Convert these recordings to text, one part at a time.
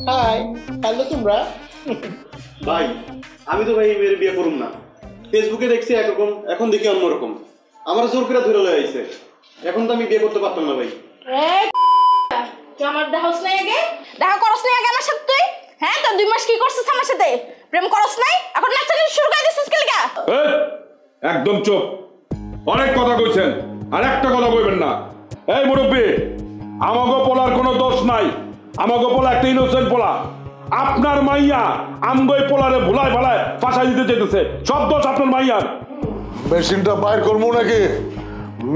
hi hello তোমরা ভাই আমি তো ভাই মেয়ের বিয়ে করুম না ফেসবুকে দেখছি একরকম এখন দেখি অন্যরকম আমার জোর করে ধরে লয়ে আইছে এখন তো আমি বিয়ে করতে পারতাম না ভাই তুই আমার দেখাস নাই আগে দেখা করস নাই আগে আমার সাথে তুই হ্যাঁ তো 2 মাস কি করছিস আমার সাথে প্রেম করস নাই এখন নাচানি শুরু করে দিছিস কি লাগা একদম চুপ অনেক কথা কইছেন আর একটা কথা কইবেন না এই মুরব্বি আমাগো পোলার কোনো দোষ নাই আমাগো পোলা একটা ইনোসেন্ট পোলা আপনার মাইয়া আমগো পোলারে ভুলায় ভালায় ফাঁসাই দিতে চাইতেছে সব দোষ আপনার মাইয়ার মেশিনটা বাইর করবো নাকি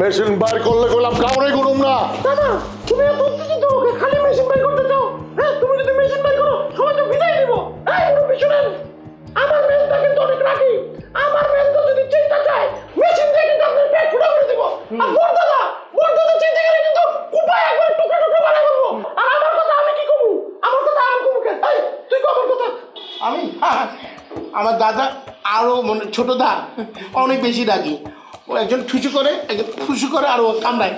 মেশিন বাইর করলে কইলাম কামড়াই করুম না দাদা তুমি এত উত্তেজিত ওকে খালি মেশিন বাই করতে চাও হ্যাঁ তুমি যদি মেশিন বাই করো সবাই তো বিদায় দিব এই মুরব্বি শুনেন আমার মেশিনটা কিন্তু অনেক রাখি আমার মেশিনটা যদি চিন্তা চায় মেশিন দিয়ে কিন্তু আপনার পেট ফুটা করে দিব আর বড় দাদা চিন্তা গেলে কিন্তু উপায় একবার টুকরা টুকরা বানাই করবো আর আমার কথা আমি কি করবো আমার কথা আমি করবো কেন এই তুই কো আমার কথা আমি আমার দাদা আরো মানে ছোট দা অনেক বেশি রাগি ও একজন ঠুসু করে একজন ফুসু করে আর ও কামড়ায়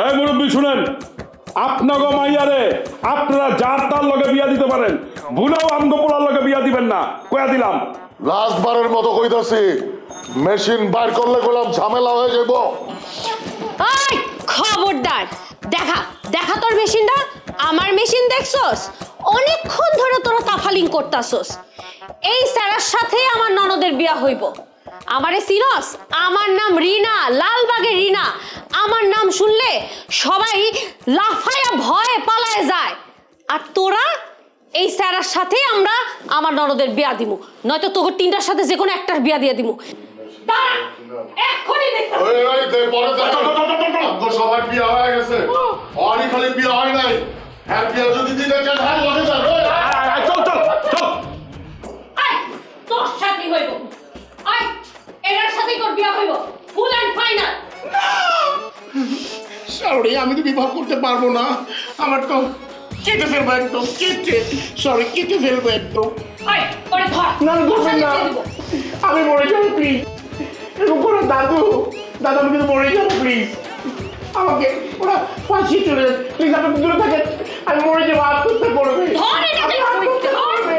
এই মুরব্বি শুনেন আপনাগো মাইয়ারে আপনারা যার তার লগে বিয়া দিতে পারেন ভুলেও আমগো পোলার লগে বিয়া দিবেন না কয়া দিলাম লাস্ট বারের মতো কইতাছি মেশিন বাইর করলে কইলাম ঝামেলা হয়ে যাবো এই খবরদার দেখা দেখা তোর মেশিনটা আমার মেশিন দেখছস অনেকক্ষণ ধরে তোরা কাফালিং করতাছস এই স্যারের সাথে আমার ননদের বিয়া হইব আমারে সিনস আমার নাম রিনা লালবাগের রিনা আমার নাম শুনলে সবাই লাফায়া ভয়ে পালায় যায় আর তোরা এই স্যারের সাথে আমরা আমার ননদের বিয়া দিমু নয়তো তোকে তিনটার সাথে যে কোনো একটার বিয়া দিয়ে দিমু দাঁড়া এক্ষুনি দেখতে সবার বিয়ে হয়ে গেছে অনেক খালি বিয়ে হয় নাই হ্যাঁ বিয়ে যদি দিতে চান হ্যাঁ বলে যান চল চল চল আয় তোর সাথে হইব আয় এর সাথে তোর বিয়া হইব ফুল এন্ড ফাইনাল সরি আমি তো বিবাহ করতে পারবো না আমার তো কেটে ফেলবো একদম কেটে ফেলবো একদম আয় ওরে ধর না করবেন না আমি মরে যাবো প্লিজ এরকম করে দাদা আমি কিন্তু মরে যাবো প্লিজ আমাকে ওরা ফাঁসি চলে প্লিজ আপনি দূরে থাকেন আমি মরে যাবো আত্মহত্যা করবে ধর এটাকে আত্মহত্যা করবে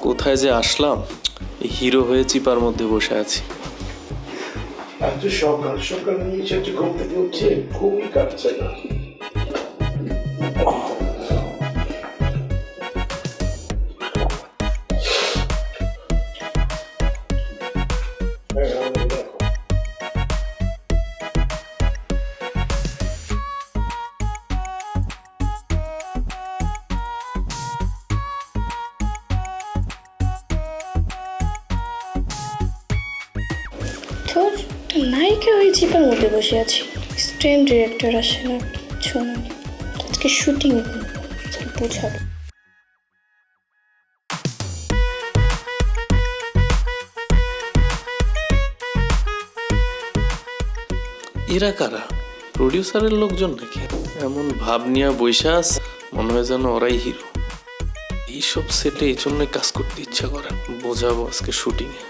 কোথায় যে আসলাম হিরো হয়ে চিপার মধ্যে বসে আছি এত সকাল সকাল নিচে ঘুম থেকে উঠছে ঘুমই কাটছে না নায়িকা হয়ে চিপার মধ্যে বসে আছি স্ট্যান্ড ডিরেক্টর আসে না কিছু না আজকে শুটিং বোঝাবো এরা কারা প্রডিউসারের লোকজন নাকি এমন ভাব নিয়ে বৈশা আছে মনে হয় যেন ওরাই হিরো এইসব সেটে এই জন্যই কাজ করতে ইচ্ছা করে বোঝাবো আজকে শুটিং এ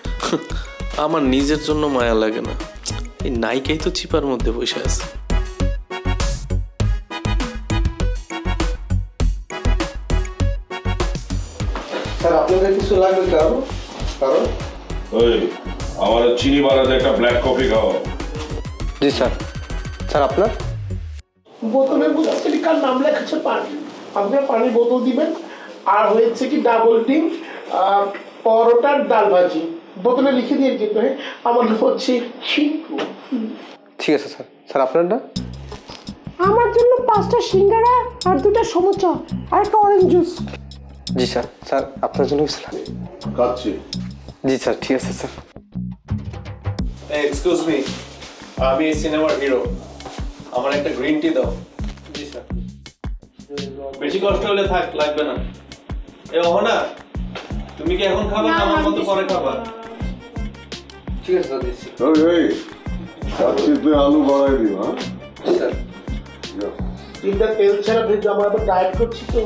আমার নিজের জন্য মায়া লাগে না এই নায়িকাই তো চিপার মধ্যে বসে আছে স্যার আপনাদের কিছু লাগবে কারণ ওই আমার চিনি বাড়াতে একটা ব্ল্যাক কফি খাও জি স্যার স্যার আপনার বোতলের মধ্যে কার নাম লেখা আছে পানি আপনি পানির বোতল দিবেন আর হয়েছে কি ডাবল ডিম পরোটার ডাল ভাজি বোতলে লিখে দিয়ে কিন্তু আমার নাম হচ্ছে চিকু ঠিক আছে স্যার স্যার আপনারটা আমার জন্য 5টা সিঙ্গারা আর 2টা সমোসা আর একটা অরেঞ্জ জুস জি স্যার স্যার আপনার জন্য কিছু লাগবে কাচ্ছি জি স্যার ঠিক আছে স্যার এক্সকিউজ মি আমি এই সিনেমার হিরো আমার একটা গ্রিন টি দাও জি স্যার বেশি কষ্ট হলে থাক লাগবে না এ ওহনা তুমি কি এখন খাবে না আমার মতো পরে খাবা ঠিক আছে স্যার দিচ্ছি এই কাচ্ছি তুই আলু বাড়াই দিও হ্যাঁ স্যার তিনটা তেল ছাড়া ভেজে আমরা আবার ডায়েট করছি তো